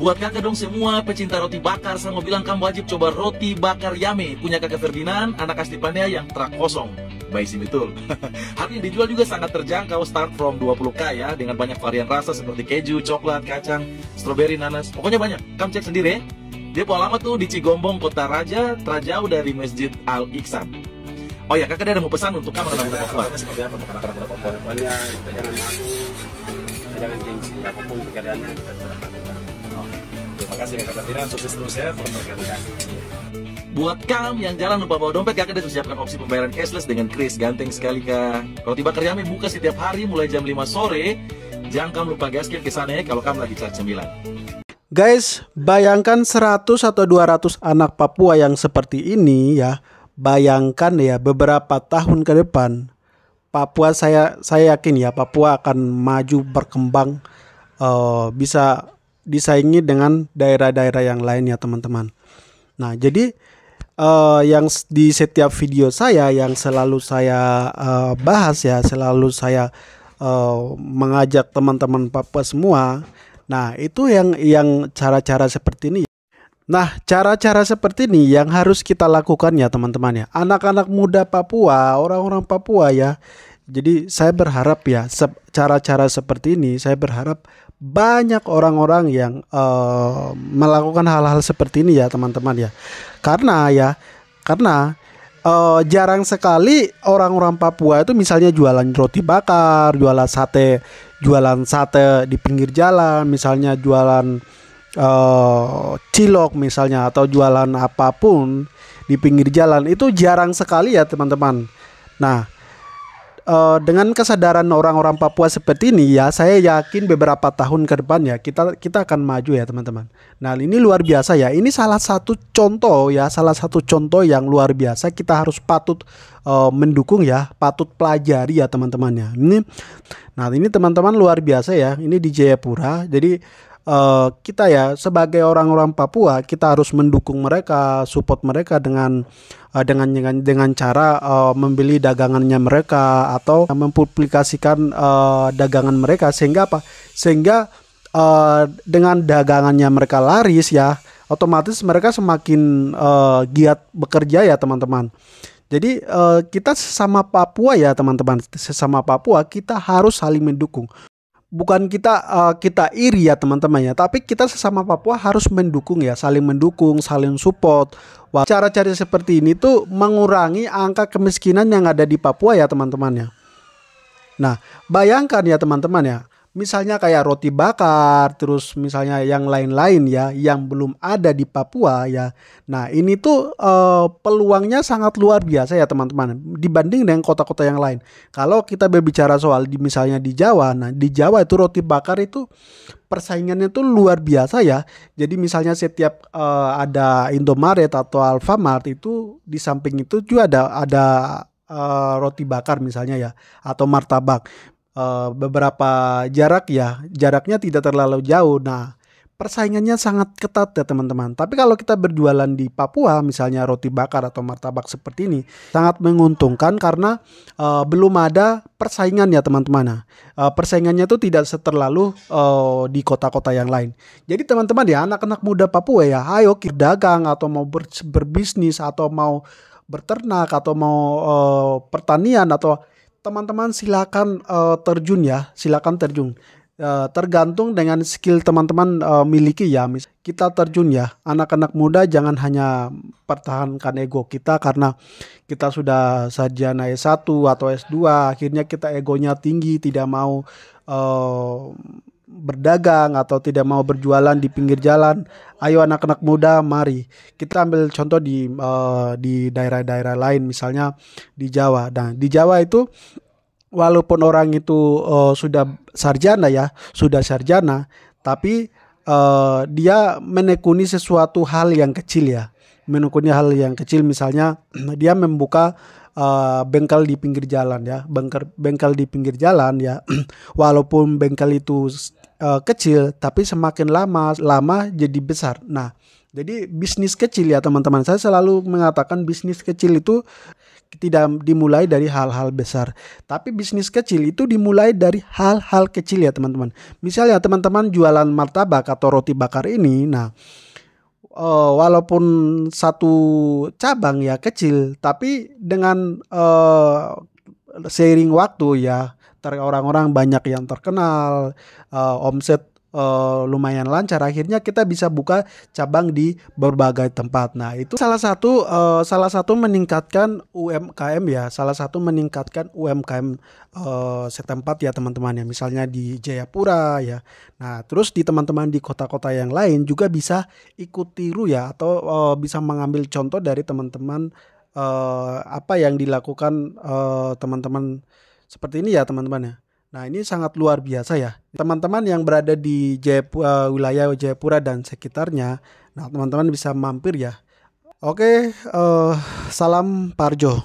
Buat kakak dong semua pecinta roti bakar, saya mau bilang kamu wajib coba roti bakar Yame punya kakak Ferdinand, anak asli Pandea yang terak kosong. Baik sih betul. Harga dijual juga sangat terjangkau, start from 20k ya, dengan banyak varian rasa seperti keju, coklat, kacang, stroberi, nanas, pokoknya banyak. Kamu cek sendiri ya. Dia alamat tuh di Cigombong, Kota Raja, terjauh dari Masjid Al Iksan. Oh ya, kakak ada mau pesan untuk kamu anak muda Papua. Seperti apa untuk anak muda Papua? Pokoknya kita jangan malu, kita jangan gengsi, apapun keadaannya. Terima kasih kakak Ferdinand, sukses terus ya. Buat kamu yang jalan lupa bawa dompet, kakak sudah siapkan opsi pembayaran cashless dengan kris, ganteng sekali kak. Roti bakar Yame buka setiap hari mulai jam 5 sore. Jangan kamu lupa gaskin ke sana ya kalau kamu lagi cari cemilan. Guys, bayangkan 100 atau 200 anak Papua yang seperti ini ya. Bayangkan ya beberapa tahun ke depan Papua, saya yakin ya Papua akan maju berkembang, bisa disaingi dengan daerah-daerah yang lain ya teman-teman. Nah jadi yang di setiap video saya yang selalu saya bahas ya, selalu saya mengajak teman-teman Papua semua. Nah itu yang cara-cara seperti ini. Nah cara-cara seperti ini yang harus kita lakukan ya teman-teman ya. Anak-anak muda Papua, orang-orang Papua ya. Jadi saya berharap ya cara-cara seperti ini, saya berharap banyak orang-orang yang melakukan hal-hal seperti ini ya teman-teman ya. Karena jarang sekali orang-orang Papua itu misalnya jualan roti bakar, jualan sate di pinggir jalan, misalnya jualan cilok misalnya, atau jualan apapun di pinggir jalan, itu jarang sekali ya teman-teman. Nah dengan kesadaran orang-orang Papua seperti ini ya, saya yakin beberapa tahun ke depan ya kita akan maju ya teman-teman. Nah ini luar biasa ya, ini salah satu contoh yang luar biasa, kita harus patut mendukung ya, patut pelajari ya teman-teman ya. Ini teman-teman luar biasa ya, ini di Jayapura. Jadi kita ya sebagai orang-orang Papua, kita harus mendukung mereka, support mereka dengan cara membeli dagangannya mereka atau mempublikasikan dagangan mereka, sehingga apa? Sehingga dengan dagangannya mereka laris ya, otomatis mereka semakin giat bekerja ya teman-teman. Jadi kita sesama Papua ya teman-teman, sesama Papua kita harus saling mendukung. Bukan kita iri ya teman-teman ya, tapi kita sesama Papua harus mendukung ya, saling mendukung, saling support. Cara-cara seperti ini tuh mengurangi angka kemiskinan yang ada di Papua ya teman-teman ya. Nah bayangkan ya teman-teman ya, misalnya kayak roti bakar, terus misalnya yang lain-lain ya, yang belum ada di Papua ya. Nah ini tuh peluangnya sangat luar biasa ya teman-teman, dibanding dengan kota-kota yang lain. Kalau kita berbicara soal misalnya di Jawa, nah di Jawa itu roti bakar itu persaingannya tuh luar biasa ya. Jadi misalnya setiap ada Indomaret atau Alfamart, itu di samping itu juga ada roti bakar misalnya ya, atau martabak. Beberapa jaraknya tidak terlalu jauh. Nah persaingannya sangat ketat ya teman-teman. Tapi kalau kita berjualan di Papua misalnya roti bakar atau martabak seperti ini, sangat menguntungkan karena belum ada persaingan ya teman-teman. Nah, persaingannya itu tidak terlalu di kota-kota yang lain. Jadi teman-teman ya, anak-anak muda Papua ya, ayo kita dagang atau mau berbisnis atau mau beternak atau mau pertanian, atau teman-teman silakan terjun ya, silakan terjun. Tergantung dengan skill teman-teman miliki ya. Kita terjun ya, anak-anak muda jangan hanya pertahankan ego kita karena kita sudah sarjana S1 atau S2, akhirnya kita egonya tinggi, tidak mau berdagang atau tidak mau berjualan di pinggir jalan. Ayo anak-anak muda, mari kita ambil contoh di daerah-daerah lain, misalnya di Jawa. Nah di Jawa itu walaupun orang itu sudah sarjana ya, tapi dia menekuni sesuatu hal yang kecil ya, misalnya dia membuka bengkel di pinggir jalan ya, bengkel di pinggir jalan ya. Walaupun bengkel itu kecil, tapi semakin lama jadi besar. Nah jadi bisnis kecil ya teman-teman, saya selalu mengatakan bisnis kecil itu tidak dimulai dari hal-hal besar, tapi bisnis kecil itu dimulai dari hal-hal kecil ya teman-teman. Misalnya teman-teman jualan martabak atau roti bakar ini, nah walaupun satu cabang ya kecil, tapi dengan seiring waktu ya orang-orang banyak yang terkenal, omset lumayan lancar, akhirnya kita bisa buka cabang di berbagai tempat. Nah itu salah satu meningkatkan UMKM ya, salah satu meningkatkan UMKM setempat ya teman-teman ya, misalnya di Jayapura ya. Nah terus di teman-teman di kota-kota yang lain juga bisa ikut tiru ya, atau bisa mengambil contoh dari teman-teman apa yang dilakukan teman-teman seperti ini ya teman-teman ya. Nah ini sangat luar biasa ya teman-teman yang berada di wilayah Jayapura dan sekitarnya. Nah teman-teman bisa mampir ya. Oke, salam Parjo.